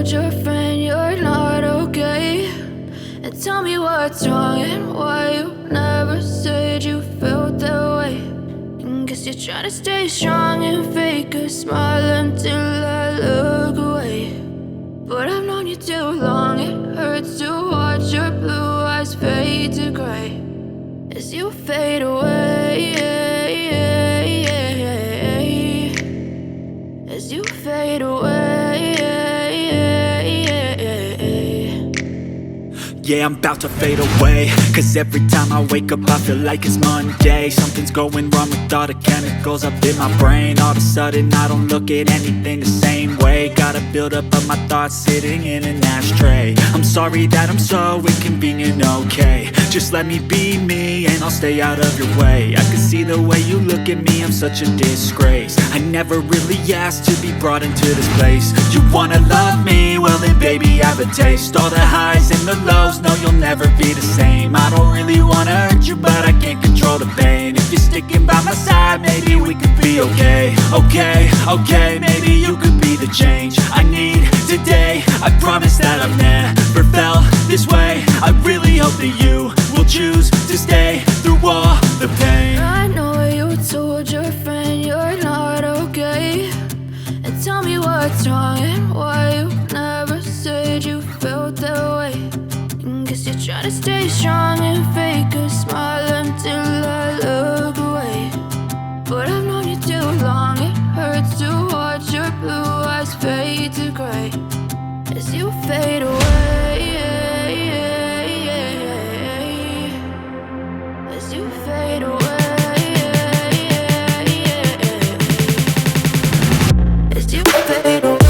told your friend you're not okay? And tell me what's wrong and why you never said you felt that way. And guess you're trying to stay strong and fake a smile until I look away. But I've known you too long, it hurts to watch your blue eyes fade to gray as you fade away, as you fade away. Yeah, I'm about to fade away, cause every time I wake up I feel like it's Monday. Something's going wrong with all the chemicals up in my brain. All of a sudden I don't look at anything the same way. Got a buildup of my thoughts sitting in an ashtray. I'm sorry that I'm so inconvenient, okay? Just let me be me and I'll stay out of your way. I can see the way you look at me, I'm such a disgrace. I never really asked to be brought into this place. You wanna love me? Well then baby I have a taste. All the highs and the lows, no you'll never be the same. I don't really wanna hurt you but I can't control the pain. If you're sticking by my side maybe we could be okay. Okay, maybe you could be the change I need today. I promise that I've never felt this way. I really hope that you will choose to stay through all the pain. I know you told your friend you're not okay. And tell me what's wrong and why you never said you felt that way. And guess you're trying to stay strong and fake a smile until I look away. But I've known you too long, it hurts to watch your blue eyes fade to gray as you fade away, as you fade away, as you fade away.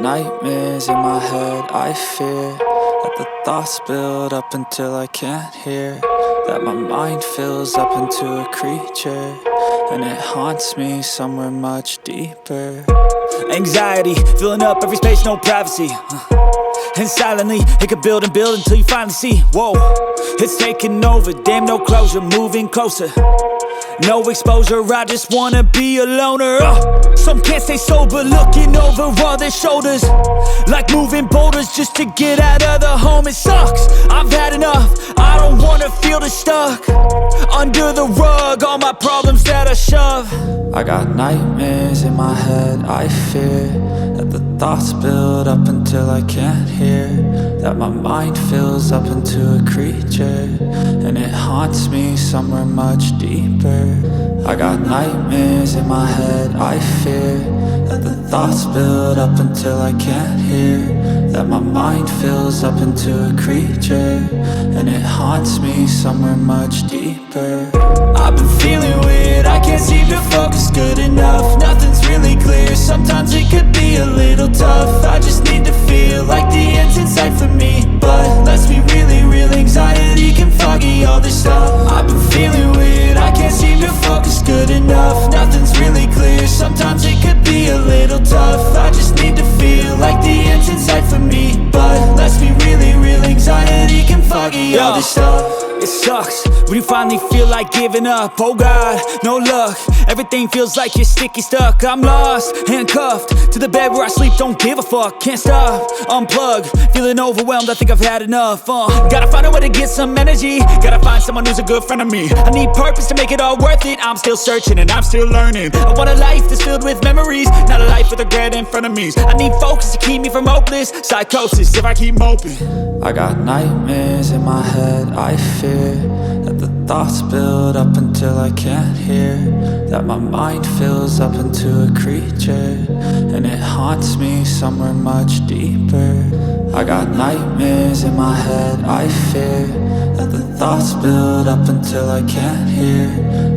Nightmares in my head, I fear that the thoughts build up until I can't hear. That my mind fills up into a creature, and it haunts me somewhere much deeper. Anxiety, filling up every space, no privacy. And silently, it could build and build until you finally see. Whoa, it's taking over, damn no closure, moving closer. No exposure, I just wanna be a loner. Some can't stay sober, looking over all their shoulders, like moving boulders just to get out of the home. It sucks, I've feel the stuck under the rug, all my problems that I shove. I got nightmares in my head, I fear that the thoughts build up until I can't hear, that my mind fills up into a creature, and it haunts me somewhere much deeper. I got nightmares in my head, I fear that the thoughts build up until I can't hear, that my mind fills up into a creature, and it haunts me somewhere much deeper. I've been feeling weird, I can't seem to focus good enough. Nothing's really clear, sometimes it could be a little tough. I just need to feel like the end's in sight for me, but let's be really real, anxiety can foggy all this stuff. I've been feeling weird, I can't seem to focus good enough. Nothing's really clear, sometimes it could be a little tough. I just need to feel like the end's in sight for me, but let's be really real, anxiety can foggy all this stuff. It sucks when you finally feel like giving up. Oh God, no luck. Everything feels like you're sticky stuck. I'm lost, handcuffed to the bed where I sleep. Don't give a fuck, can't stop. Unplug, feeling overwhelmed. I think I've had enough. Gotta find a way to get some energy. Gotta find someone who's a good friend of me. I need purpose to make it all worth it. I'm still searching and I'm still learning. I want a life that's filled with memories, not a life with regret in front of me. I need focus to keep me from hopeless psychosis if I keep moping. I got nightmares in my head, I fear that the thoughts build up until I can't hear, that my mind fills up into a creature, and it haunts me somewhere much deeper. I got nightmares in my head, I fear that the thoughts build up until I can't hear,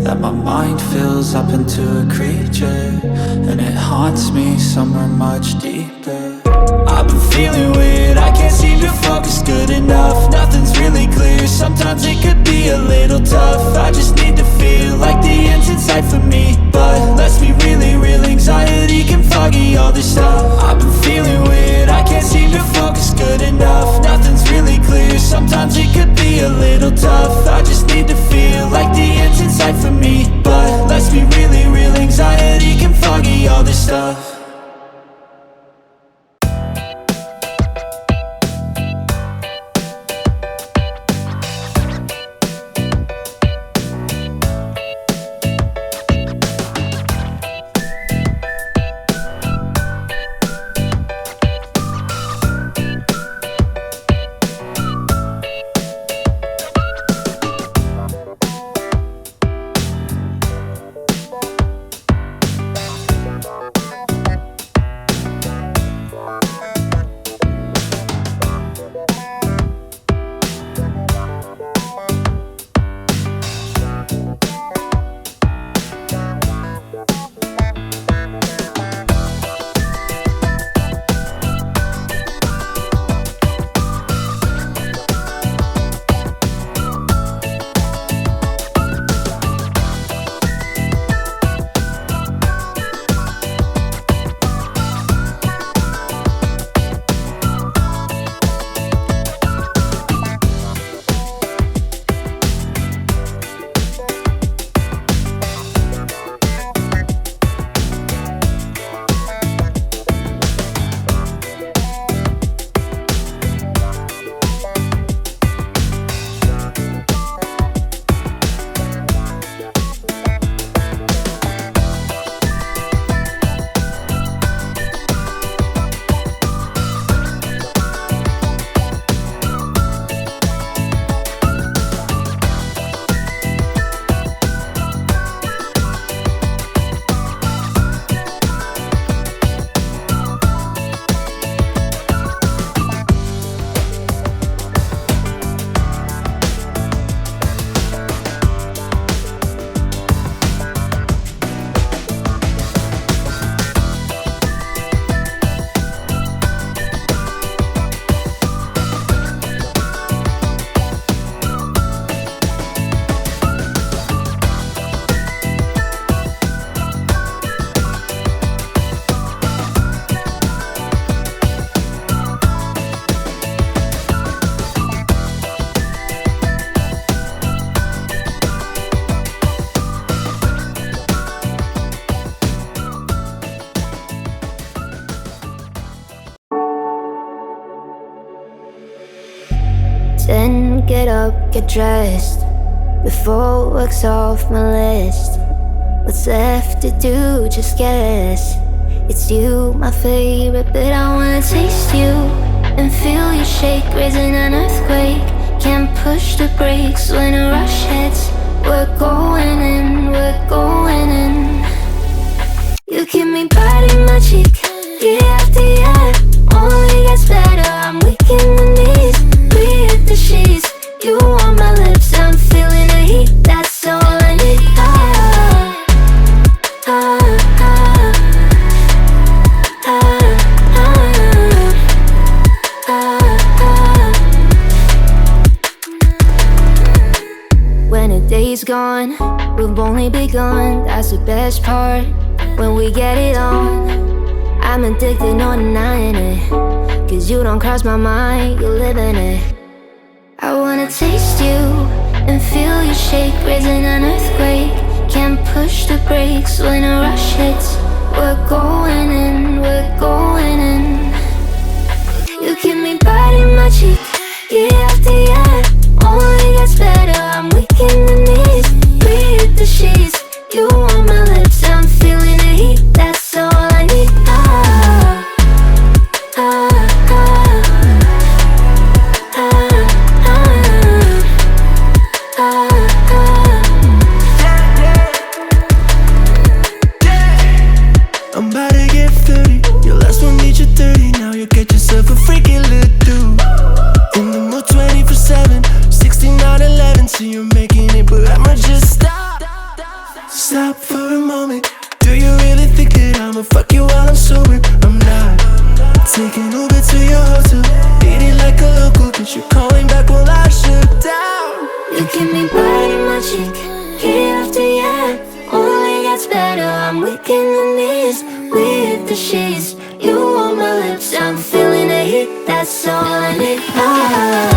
that my mind fills up into a creature, and it haunts me somewhere much deeper. I've been feeling weird, I can't seem to focus good enough. Nothing's really clear, sometimes it could be a little tough. I just need to feel like the end's in sight for me, but let's be really real, anxiety can foggy all this stuff. I've been feeling weird, I can't seem to focus good enough. Nothing's really clear, sometimes it could be a little tough. I just need to feel like the end's in sight for me, but let's be really real, anxiety can foggy all this stuff. Then get up, get dressed, before work's off my list. What's left to do, just guess. It's you, my favorite, but I wanna taste you and feel you shake, raising an earthquake. Can't push the brakes when a rush hits. We're going in, we're going in. You keep me biting my cheek, year after year. Only gets better, I'm weak in the knees. We hit the sheets, you on my lips, I'm feeling the heat, that's all I need. When a day's gone, we've only begun, that's the best part. When we get it on, I'm addicted, no denying it. Cause you don't cross my mind, you live in it. I wanna taste you and feel you shake, raising an earthquake. Can't push the brakes when a rush hits. We're going in, we're going in. You keep me biting my cheek, year after year. Only gets better, I'm weak in the knees. We hit the sheets, you on my lips, I'm feeling the heat, that's all I need. I'm about to get 30, your last one need you 30. Now you get yourself a freaky little dude. In the mood 24/7, 16/11. So you're making it, but I'ma just stop for a moment. Do you really think that I'ma fuck you while I'm sober? I'm not. Taking Uber to your hotel, eating like a local, but you're calling back while I shut down. You keep me biting my cheek, year after year. Only gets better, I'm weak in the knees. We hit the sheets, you on my lips, I'm feeling the heat, that's all I need.